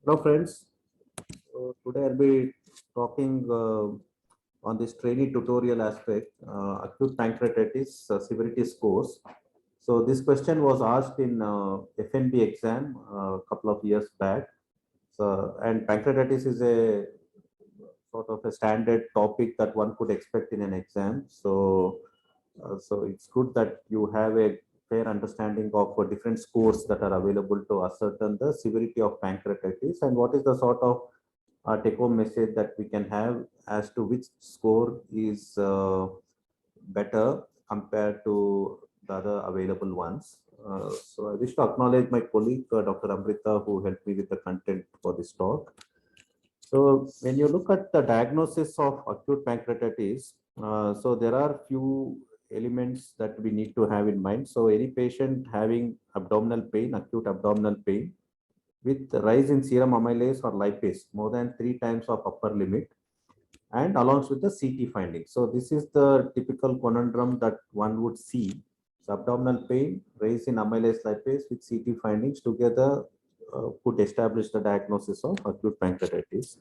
Hello friends, today I'll be talking on this training tutorial aspect, acute pancreatitis severity scores. So this question was asked in FNB exam a couple of years back. So, and pancreatitis is a sort of a standard topic that one could expect in an exam. So it's good that you have a fair understanding of different scores that are available to ascertain the severity of pancreatitis and what is the sort of take-home message that we can have as to which score is better compared to the other available ones. So I wish to acknowledge my colleague, Dr. Amrita, who helped me with the content for this talk. So when you look at the diagnosis of acute pancreatitis, so there are few elements that we need to have in mind. So any patient having abdominal pain, acute abdominal pain, with rise in serum amylase or lipase more than 3 times of upper limit and along with the CT findings. So this is the typical conundrum that one would see. So abdominal pain, rise in amylase lipase with CT findings together could establish the diagnosis of acute pancreatitis.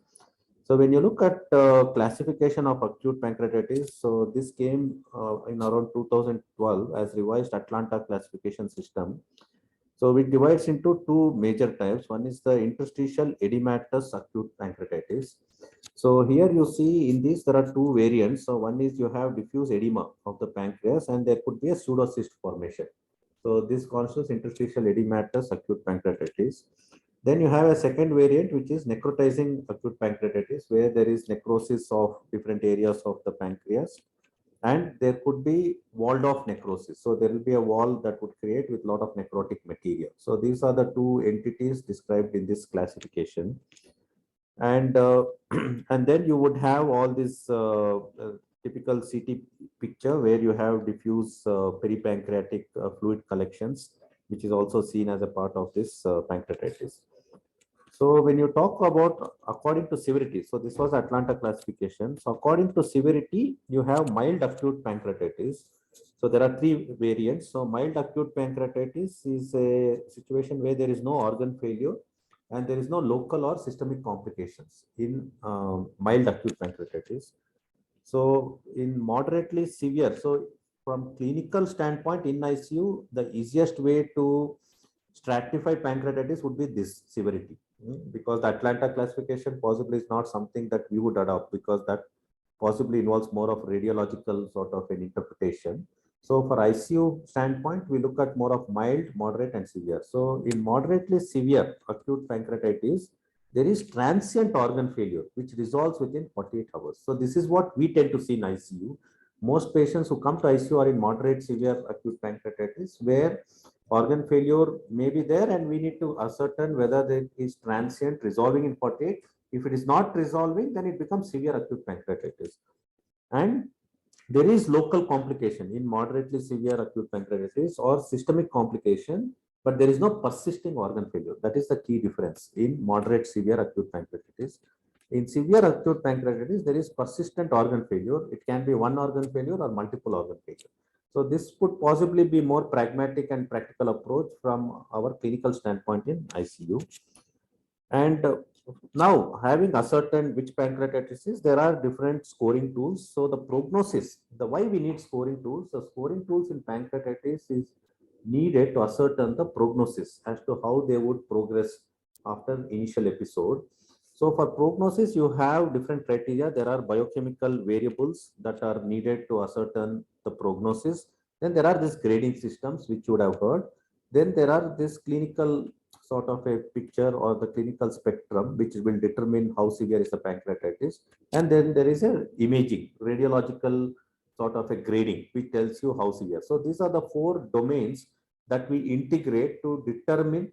So when you look at classification of acute pancreatitis, so this came in around 2012 as revised Atlanta classification system. So it divides into two major types. One is the interstitial edematous acute pancreatitis. So here you see in this there are two variants. So one is you have diffuse edema of the pancreas and there could be a pseudocyst formation. So this constitutes interstitial edematous acute pancreatitis. Then you have a second variant which is necrotizing acute pancreatitis where there is necrosis of different areas of the pancreas and there could be walled off necrosis. So there will be a wall that would create with a lot of necrotic material. So these are the two entities described in this classification. And and then you would have all this typical CT picture where you have diffuse peripancreatic fluid collections, which is also seen as a part of this pancreatitis. So when you talk about according to severity, so this was Atlanta classification. So according to severity, you have mild acute pancreatitis. So there are three variants. So mild acute pancreatitis is a situation where there is no organ failure and there is no local or systemic complications in mild acute pancreatitis. So in moderately severe, so from clinical standpoint in ICU, the easiest way to stratify pancreatitis would be this severity. Because the Atlanta classification possibly is not something that we would adopt because that possibly involves more of radiological sort of an interpretation. So for ICU standpoint, we look at more of mild, moderate, and severe. So in moderately severe acute pancreatitis, there is transient organ failure, which resolves within 48 hours. So this is what we tend to see in ICU. Most patients who come to ICU are in moderate severe acute pancreatitis, where organ failure may be there and we need to ascertain whether it is transient, resolving in 48. If it is not resolving, then it becomes severe acute pancreatitis. And there is local complication in moderately severe acute pancreatitis or systemic complication, but there is no persisting organ failure. That is the key difference in moderate severe acute pancreatitis. In severe acute pancreatitis, there is persistent organ failure. It can be one organ failure or multiple organ failure. So this could possibly be more pragmatic and practical approach from our clinical standpoint in ICU. And now, having ascertained which pancreatitis is, there are different scoring tools. So the prognosis, the why we need scoring tools, the scoring tools in pancreatitis is needed to ascertain the prognosis as to how they would progress after initial episode. So for prognosis, you have different criteria. There are biochemical variables that are needed to ascertain the prognosis. Then there are these grading systems, which you would have heard. Then there are this clinical sort of a picture or the clinical spectrum, which will determine how severe is the pancreatitis. And then there is a imaging, radiological sort of a grading, which tells you how severe. So these are the four domains that we integrate to determine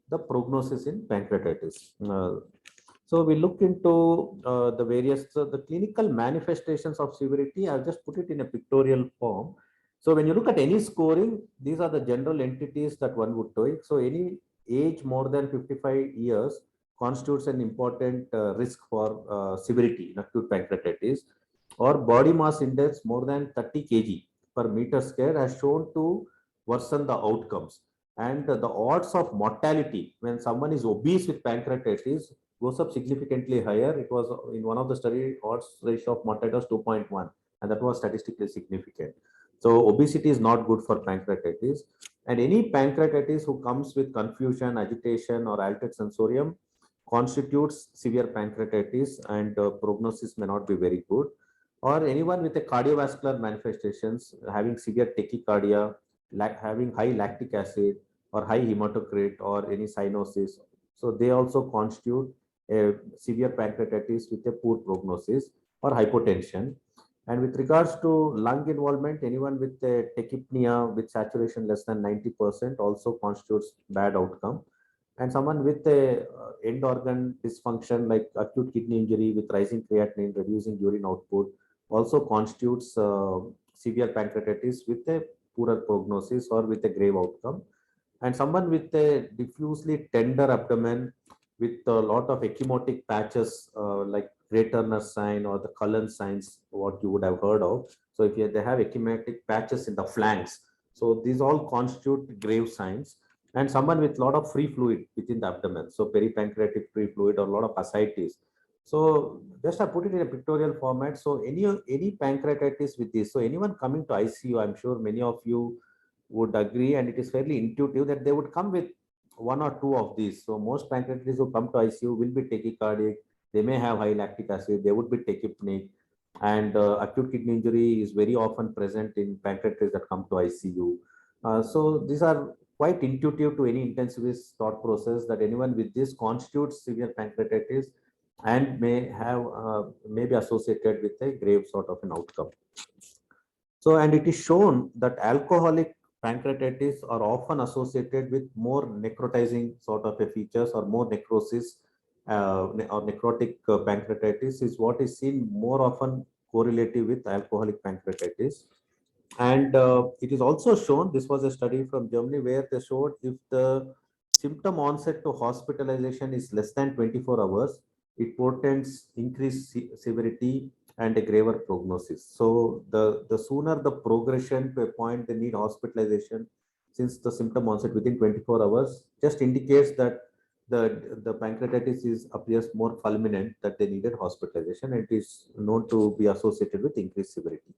the prognosis in pancreatitis. So we look into the various, so the clinical manifestations of severity. I'll just put it in a pictorial form. So when you look at any scoring, these are the general entities that one would take. So any age more than 55 years constitutes an important risk for severity in acute pancreatitis, or body mass index more than 30 kg per meter square has shown to worsen the outcomes. and the odds of mortality when someone is obese with pancreatitis goes up significantly higher. It was in one of the study, odds ratio of mortality was 2.1, and that was statistically significant. So obesity is not good for pancreatitis, and any pancreatitis who comes with confusion, agitation, or altered sensorium constitutes severe pancreatitis, and prognosis may not be very good. Or anyone with a cardiovascular manifestations, having severe tachycardia, having high lactic acid or high hematocrit or any cyanosis. So they also constitute a severe pancreatitis with a poor prognosis, or hypotension. And with regards to lung involvement, anyone with a tachypnea with saturation less than 90% also constitutes bad outcome. And someone with a end organ dysfunction like acute kidney injury with rising creatinine, reducing urine output also constitutes severe pancreatitis with a poorer prognosis or with a grave outcome. And someone with a diffusely tender abdomen with a lot of ecchymotic patches like Gray Turner sign or the Cullen signs, what you would have heard of. So if they have ecchymotic patches in the flanks, so these all constitute grave signs. And someone with a lot of free fluid within the abdomen, so peripancreatic free fluid or a lot of ascites. So just I put it in a pictorial format. So any pancreatitis with this, so anyone coming to ICU, I'm sure many of you would agree, and it is fairly intuitive that they would come with one or two of these. So most pancreatitis who come to ICU will be tachycardic, they may have high lactic acid, they would be tachypneic, and acute kidney injury is very often present in pancreatitis that come to ICU. So these are quite intuitive to any intensivist thought process that anyone with this constitutes severe pancreatitis and may be associated with a grave sort of an outcome. So, and it is shown that alcoholic pancreatitis are often associated with more necrotizing sort of a features, or more necrosis, or necrotic pancreatitis is what is seen more often correlative with alcoholic pancreatitis. And it is also shown, this was a study from Germany where they showed if the symptom onset to hospitalization is less than 24 hours, it portends increased severity and a graver prognosis. So the sooner the progression to a point they need hospitalization, since the symptom onset within 24 hours just indicates that the pancreatitis appears more fulminant, that they needed hospitalization, and it is known to be associated with increased severity.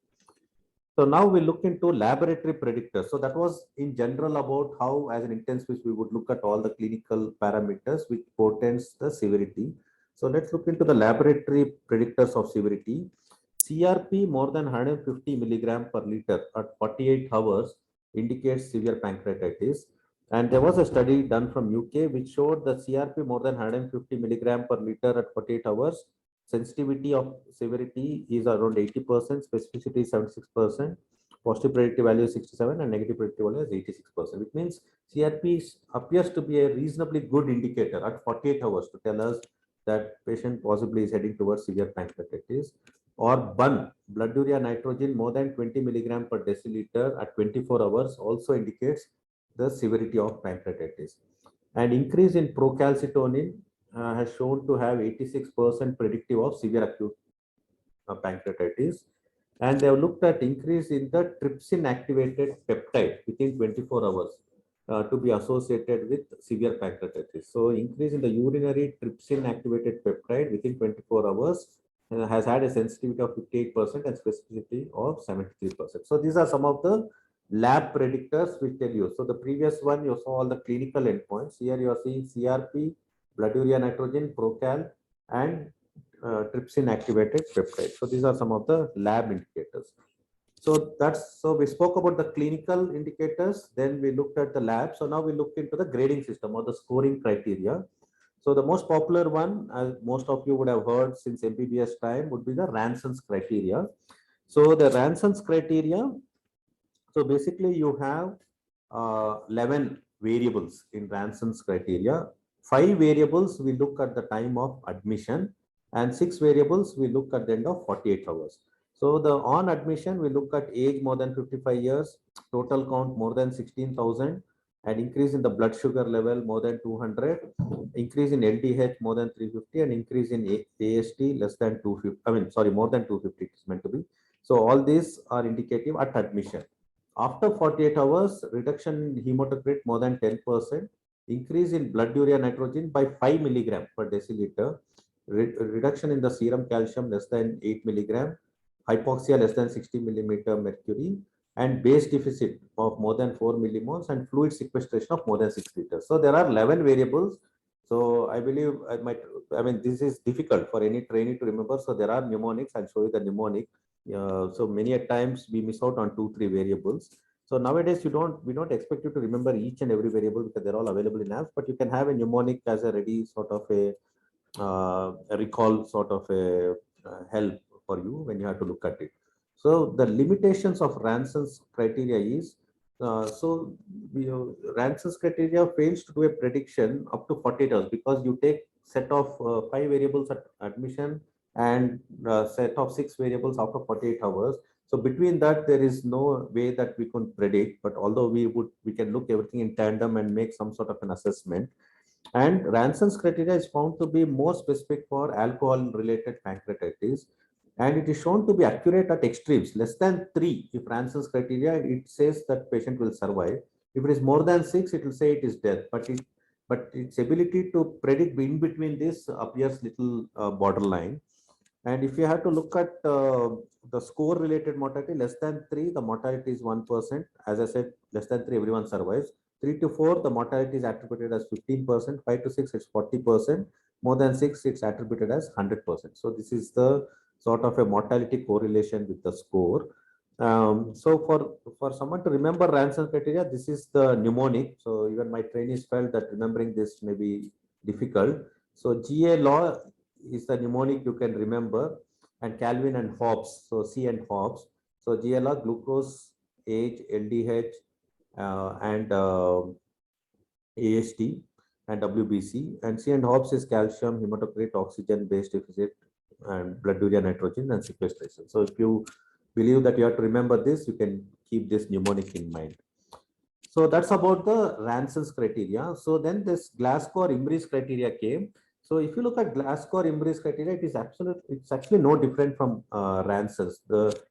So now we look into laboratory predictors. So that was in general about how, as an intensivist, we would look at all the clinical parameters which portends the severity. So let's look into the laboratory predictors of severity. CRP more than 150 milligram per liter at 48 hours indicates severe pancreatitis. And there was a study done from UK which showed that CRP more than 150 milligram per liter at 48 hours, sensitivity of severity is around 80%, specificity is 76%, positive predictive value is 67, and negative predictive value is 86%, which means CRP appears to be a reasonably good indicator at 48 hours to tell us that patient possibly is heading towards severe pancreatitis. Or BUN, blood urea nitrogen more than 20 milligram per deciliter at 24 hours also indicates the severity of pancreatitis. And increase in procalcitonin has shown to have 86% predictive of severe acute pancreatitis. And they have looked at increase in the trypsin activated peptide within 24 hours to be associated with severe pancreatitis. So increase in the urinary trypsin activated peptide within 24 hours has had a sensitivity of 58% and specificity of 73%. So these are some of the lab predictors which tell you. So the previous one, you saw all the clinical endpoints. Here you are seeing CRP, blood urea nitrogen, procal, and trypsin activated peptide. So these are some of the lab indicators. So we spoke about the clinical indicators, then we looked at the lab. So now we look into the grading system or the scoring criteria. So the most popular one, as most of you would have heard since MBBS time, would be the Ranson's criteria. So the Ranson's criteria, so basically you have 11 variables in Ranson's criteria. 5 variables we look at the time of admission, and 6 variables we look at the end of 48 hours. So the on admission, we look at age more than 55 years, total count more than 16,000, and increase in the blood sugar level more than 200, increase in LDH more than 350, and increase in AST less than 250. I mean, sorry, more than 250 is meant to be. So all these are indicative at admission. After 48 hours, reduction in hematocrit more than 10%, increase in blood urea nitrogen by 5 milligram per deciliter, reduction in the serum calcium less than 8 milligram, hypoxia less than 60 millimeter mercury, and base deficit of more than 4 millimoles, and fluid sequestration of more than 6 liters. So there are 11 variables. So I believe I mean, this is difficult for any trainee to remember. So there are mnemonics. I'll show you the mnemonic. So many a times we miss out on 2, 3 variables. So nowadays we don't expect you to remember each and every variable because they're all available in apps, but you can have a mnemonic as a ready sort of a recall sort of a help for you when you have to look at it. So the limitations of Ranson's criteria is so Ranson's criteria fails to do a prediction up to 48 hours because you take set of 5 variables at admission and set of 6 variables after 48 hours. So between that, there is no way that we can predict. But although we can look everything in tandem and make some sort of an assessment. And Ranson's criteria is found to be more specific for alcohol-related pancreatitis, and it is shown to be accurate at extremes. Less than 3, if Ranson's criteria, it says that patient will survive. If it is more than 6, it will say it is death. But its ability to predict in between this appears little borderline. And if you have to look at the score related mortality, less than 3, the mortality is 1%. As I said, less than 3, everyone survives. 3 to 4, the mortality is attributed as 15%. 5 to 6, it's 40%. More than 6, it's attributed as 100%. So this is the sort of a mortality correlation with the score. So for someone to remember Ranson criteria, this is the mnemonic. So even my trainees felt that remembering this may be difficult. So GA law is the mnemonic you can remember, and Calvin and Hobbes, so C and Hobbes. So GLR, glucose, age, LDH, and AST, and WBC, and C and Hobbes is calcium, hematocrit, oxygen, base deficit, and blood urea nitrogen, and sequestration. So if you believe that you have to remember this, you can keep this mnemonic in mind. So that's about the Ranson's criteria. So then this Glasgow or Imrie's criteria came. So if you look at Glasgow or Imrie's criteria, it's actually no different from Ranson's.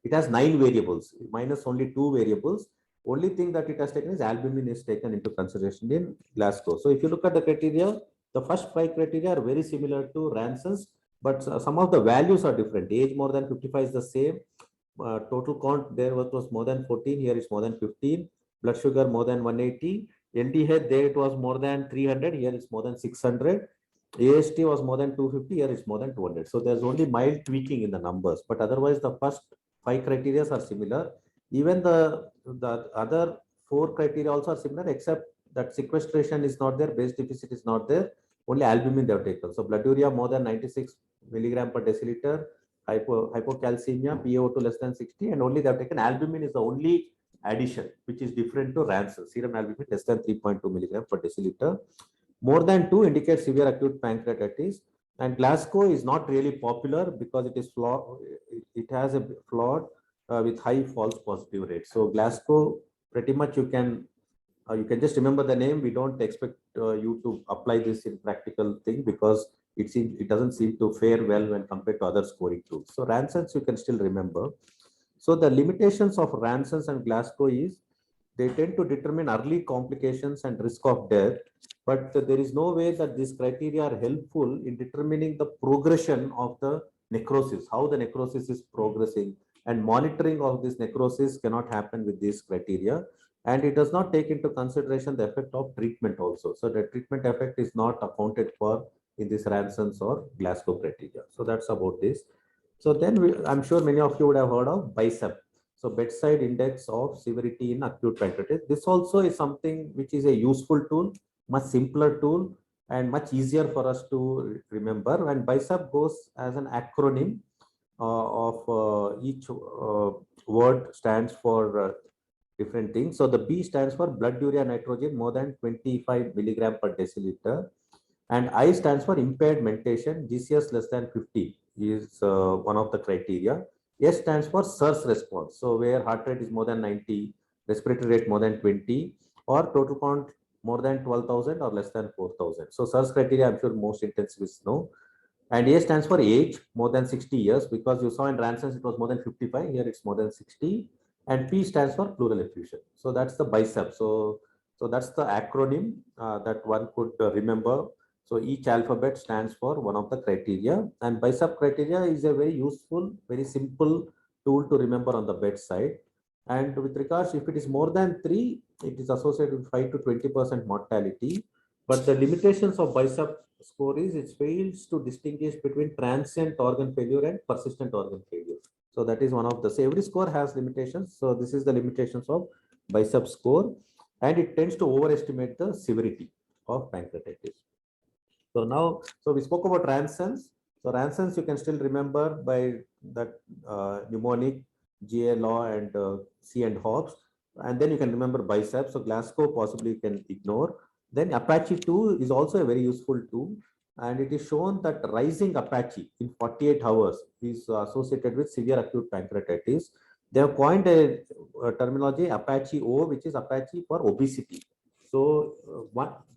It has 9 variables, minus only 2 variables. Only thing that it has taken is albumin is taken into consideration in Glasgow. So if you look at the criteria, the first 5 criteria are very similar to Ranson's, but some of the values are different. Age more than 55 is the same. Total count there was more than 14. Here is more than 15. Blood sugar more than 180. LDH there it was more than 300. Here it's more than 600. AST was more than 250. Here it's more than 200. So there's only mild tweaking in the numbers, but otherwise the first 5 criteria are similar. Even the other 4 criteria also are similar, except that sequestration is not there, base deficit is not there. Only albumin they have taken. So blood urea more than 96 milligram per deciliter, hypocalcemia, PaO2 less than 60, and only they have taken albumin is the only addition which is different to Ranson. Serum albumin less than 3.2 milligram per deciliter. More than 2 indicates severe acute pancreatitis. And Glasgow is not really popular because it is flawed. It has a flawed with high false positive rate. So Glasgow, pretty much you can just remember the name. We don't expect you to apply this in practical thing because it doesn't seem to fare well when compared to other scoring tools. So Ranson's you can still remember. So the limitations of Ranson's and Glasgow is they tend to determine early complications and risk of death, but there is no way that these criteria are helpful in determining the progression of the necrosis, how the necrosis is progressing, and monitoring of this necrosis cannot happen with these criteria. And it does not take into consideration the effect of treatment also. So the treatment effect is not accounted for in this Ranson's or Glasgow criteria. So that's about this. So then I'm sure many of you would have heard of BICEP. So bedside index of severity in acute pancreatitis. This also is something which is a useful tool, much simpler tool, and much easier for us to remember. And BICEP goes as an acronym of each word stands for different things. So the B stands for blood urea nitrogen more than 25 milligram per deciliter. And I stands for impaired mentation, GCS less than 50 is one of the criteria. S stands for SIRS response. So where heart rate is more than 90, respiratory rate more than 20, or total count more than 12,000 or less than 4,000. So SIRS criteria, I'm sure most intensivists know. And A stands for age, more than 60 years, because you saw in Ranson it was more than 55, here it's more than 60. and P stands for pleural effusion. So that's the BICEP. So that's the acronym that one could remember. So each alphabet stands for one of the criteria, and BICEP criteria is a very useful, very simple tool to remember on the bedside. And with regards, if it is more than 3, it is associated with 5 to 20% mortality. But the limitations of BICEP score is it fails to distinguish between transient organ failure and persistent organ failure. So that is one of the, so every score has limitations. So this is the limitations of BICEP score, and it tends to overestimate the severity of pancreatitis. So now, so we spoke about Ranson's. So Ranson's you can still remember by that mnemonic, GA law, and C and Hobbs. And then you can remember BICEP. So Glasgow possibly you can ignore. Then Apache 2 is also a very useful tool. And it is shown that rising Apache in 48 hours is associated with severe acute pancreatitis. They have coined a terminology Apache O, which is Apache for obesity. So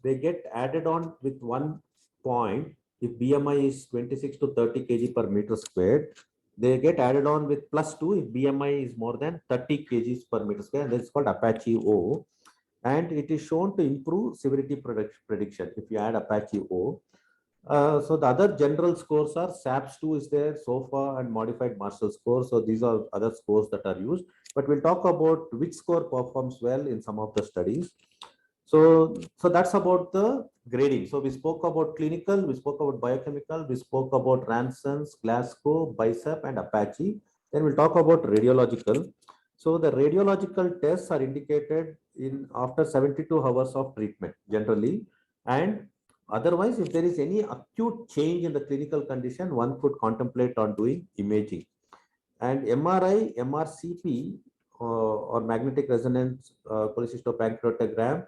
they get added on with 1 point. If BMI is 26 to 30 kg per meter squared, they get added on with +2 if BMI is more than 30 kgs per meter square, and that's called Apache O. And it is shown to improve severity prediction if you add Apache O. So the other general scores are SAPS2 is there, SOFA, and modified Marshall score. So these are other scores that are used, but we'll talk about which score performs well in some of the studies. So that's about the grading. So we spoke about clinical, we spoke about biochemical, we spoke about Ranson's, Glasgow, BICEP, and Apache. Then we'll talk about radiological. So the radiological tests are indicated in after 72 hours of treatment generally, and otherwise, if there is any acute change in the clinical condition, one could contemplate on doing imaging. And MRI, MRCP, or magnetic resonance cholecystopancreatogram,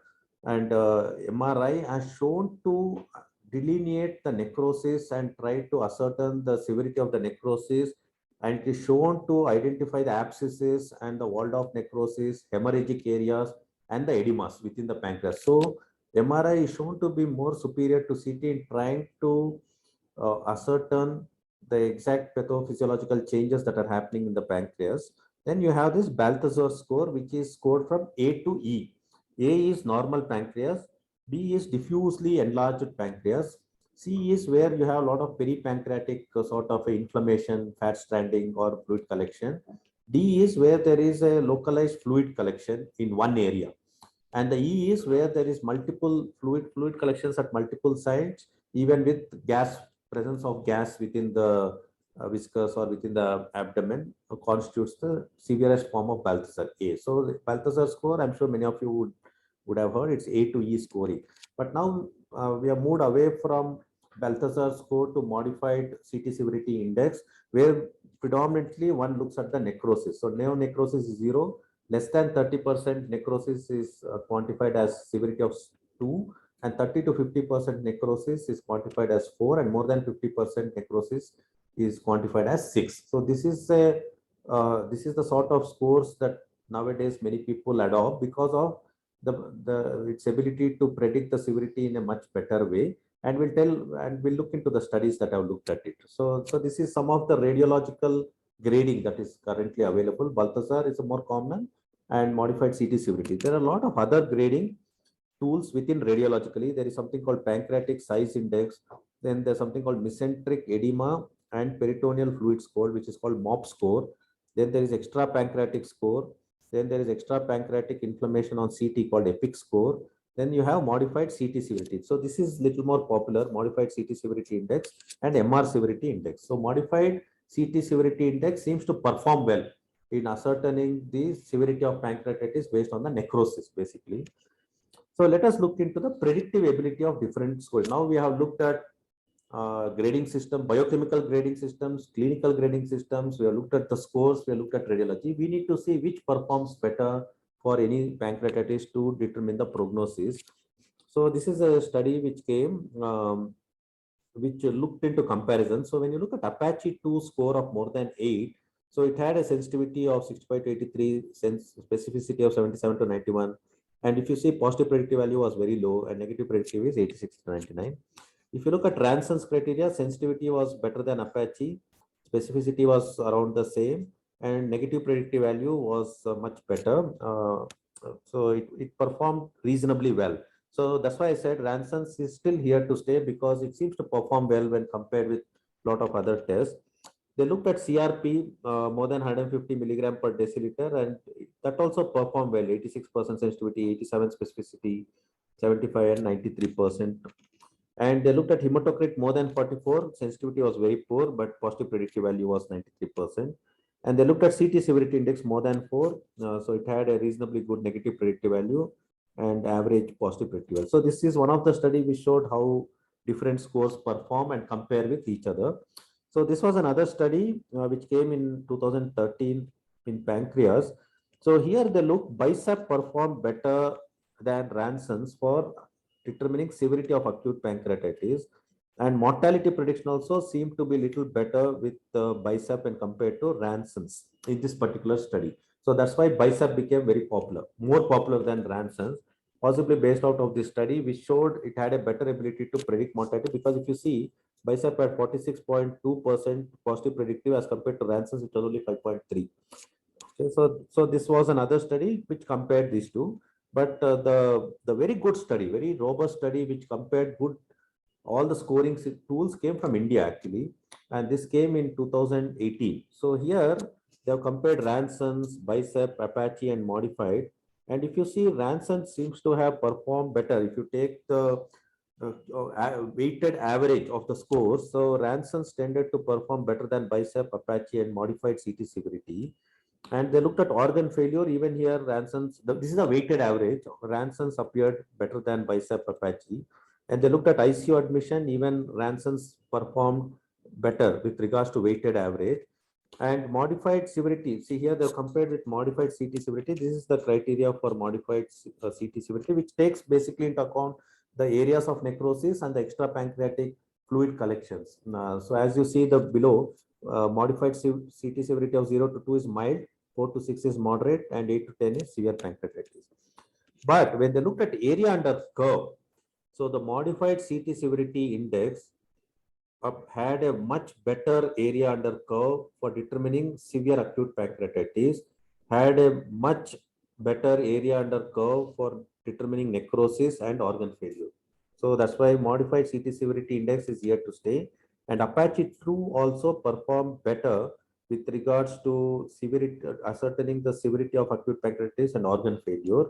and MRI has shown to delineate the necrosis and try to ascertain the severity of the necrosis, and it is shown to identify the abscesses and the walled off necrosis, hemorrhagic areas, and the edemas within the pancreas. So MRI is shown to be more superior to CT in trying to ascertain the exact pathophysiological changes that are happening in the pancreas. Then you have this Balthazar score, which is scored from A to E. A is normal pancreas, B is diffusely enlarged pancreas, C is where you have a lot of peripancreatic sort of inflammation, fat stranding, or fluid collection. D is where there is a localized fluid collection in one area. And the E is where there is multiple fluid collections at multiple sites, even with presence of gas within the viscous or within the abdomen, constitutes the severest form of Balthazar A. So the Balthazar score, I'm sure many of you would have heard, it's A to E scoring. But now we have moved away from Balthazar score to modified CT severity index, where predominantly one looks at the necrosis. So neonecrosis is 0, less than 30% necrosis is quantified as severity of 2, and 30 to 50% necrosis is quantified as 4, and more than 50% necrosis is quantified as 6. So this is the sort of scores that nowadays many people adopt because of its ability to predict the severity in a much better way. And we'll look into the studies that have looked at it. So this is some of the radiological grading that is currently available. Balthazar is a more common, and modified CT severity. There are a lot of other grading tools within radiologically. There is something called pancreatic size index. Then there's something called mesenteric edema and peritoneal fluid score, which is called MOP score. Then there is extra pancreatic score. Then there is extra pancreatic inflammation on CT called EPIC score. Then you have modified CT severity. So this is little more popular, modified CT severity index and MR severity index. So modified CT severity index seems to perform well in ascertaining the severity of pancreatitis based on the necrosis, basically. So let us look into the predictive ability of different scores. Now we have looked at grading system, biochemical grading systems, clinical grading systems. We have looked at the scores. We have looked at radiology. We need to see which performs better for any pancreatitis to determine the prognosis. So this is a study which came, which looked into comparison. So when you look at Apache 2 score of more than 8, so it had a sensitivity of 65 to 83, specificity of 77 to 91. And if you see, positive predictive value was very low and negative predictive is 86 to 99. If you look at Ranson's criteria, sensitivity was better than Apache, specificity was around the same, and negative predictive value was much better. So it performed reasonably well. So that's why I said Ranson's is still here to stay, because it seems to perform well when compared with a lot of other tests. They looked at CRP more than 150 milligram per deciliter, and that also performed well. 86% sensitivity, 87 specificity, 75 and 93%. And they looked at hematocrit more than 44. Sensitivity was very poor, but positive predictive value was 93%. And they looked at CT severity index more than 4. So it had a reasonably good negative predictive value and average positive predictive value. So this is one of the study which showed how different scores perform and compare with each other. So this was another study which came in 2013 in pancreas. So here they look bicep performed better than Ranson's for determining severity of acute pancreatitis, and mortality prediction also seemed to be little better with bicep when compared to Ranson's in this particular study. So that's why bicep became very popular, more popular than Ranson's, possibly based out of this study, which showed it had a better ability to predict mortality. Because if you see, bicep had 46.2% positive predictive as compared to Ranson's, it was only 5.3. Okay, so this was another study which compared these two. But the very good study, very robust study, which compared good all the scoring tools came from India actually, and this came in 2018. So here they have compared Ranson's, Bicep, Apache, and modified. And if you see, Ranson seems to have performed better. If you take the weighted average of the scores, so Ranson's tended to perform better than Bicep, Apache, and modified CT severity. And they looked at organ failure. Even here, Ranson's, this is a weighted average. Ranson's appeared better than Bicep, Apache. And they looked at ICU admission. Even Ranson's performed better with regards to weighted average. And modified severity. See here, they've compared with modified CT severity. This is the criteria for modified CT severity, which takes basically into account the areas of necrosis and the extra pancreatic fluid collections. So as you see the below, modified CT severity of 0 to 2 is mild, 4 to 6 is moderate, and 8 to 10 is severe pancreatitis. But when they looked at area under curve, so the modified CT severity index had a much better area under curve for determining severe acute pancreatitis, had a much better area under curve for determining necrosis and organ failure. So that's why modified CT severity index is here to stay. And Apache 2 also performed better with regards to severity, ascertaining the severity of acute pancreatitis and organ failure.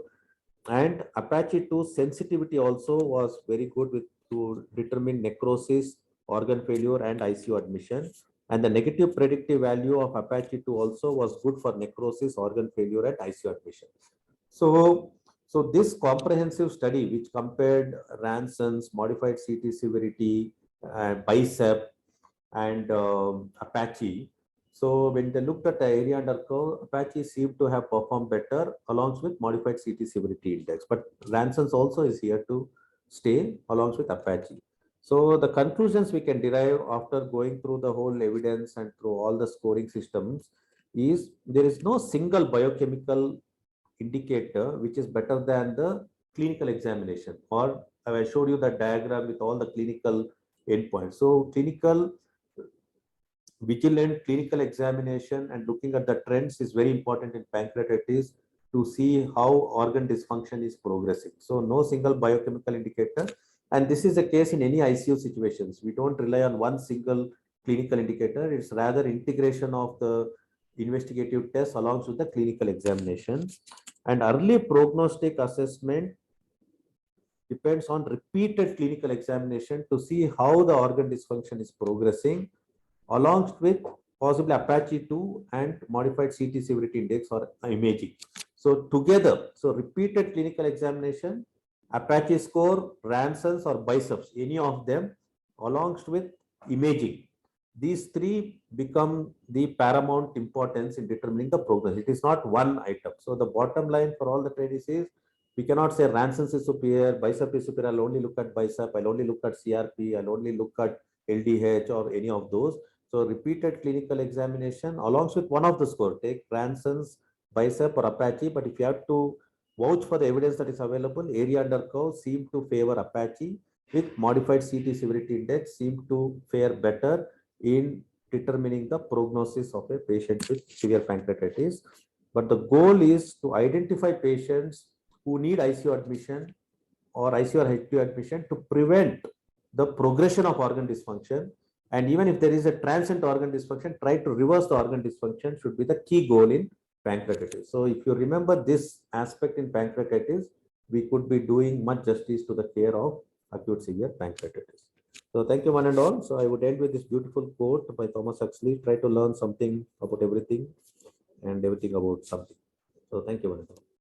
And Apache 2 sensitivity also was very good with to determine necrosis, organ failure, and ICU admission. And the negative predictive value of Apache 2 also was good for necrosis, organ failure, and ICU admission. So this comprehensive study, which compared Ranson's, modified CT severity, Bicep, and Apache. So when they looked at the area under curve, Apache seemed to have performed better along with modified CT severity index. But Ranson's also is here to stay along with Apache. So the conclusions we can derive after going through the whole evidence and through all the scoring systems is there is no single biochemical indicator which is better than the clinical examination. Or I showed you the diagram with all the clinical endpoints. So clinical vigilant clinical examination and looking at the trends is very important in pancreatitis to see how organ dysfunction is progressing. So no single biochemical indicator. And this is the case in any ICU situations. We don't rely on one single clinical indicator. It's rather integration of the investigative tests along with the clinical examination. And early prognostic assessment depends on repeated clinical examination to see how the organ dysfunction is progressing, along with possibly Apache 2 and modified CT severity index or imaging. So together, so repeated clinical examination, Apache score, Ranson's or Biceps, any of them, along with imaging. These three become the paramount importance in determining the progress. It is not one item. So the bottom line for all the trainees is, we cannot say Ranson's is superior, Bicep is superior, I'll only look at Bicep, I'll only look at CRP, I'll only look at LDH or any of those. So repeated clinical examination along with one of the score, take Ranson's, Bicep or Apache. But if you have to vouch for the evidence that is available, area under curve seem to favor Apache, with modified CT severity index seem to fare better in determining the prognosis of a patient with severe pancreatitis. But the goal is to identify patients who need ICU admission or ICU or HQ admission to prevent the progression of organ dysfunction. And even if there is a transient organ dysfunction, try to reverse the organ dysfunction should be the key goal in pancreatitis. So if you remember this aspect in pancreatitis, we could be doing much justice to the care of acute severe pancreatitis. So thank you one and all. So I would end with this beautiful quote by Thomas Huxley: try to learn something about everything and everything about something. So thank you one and all.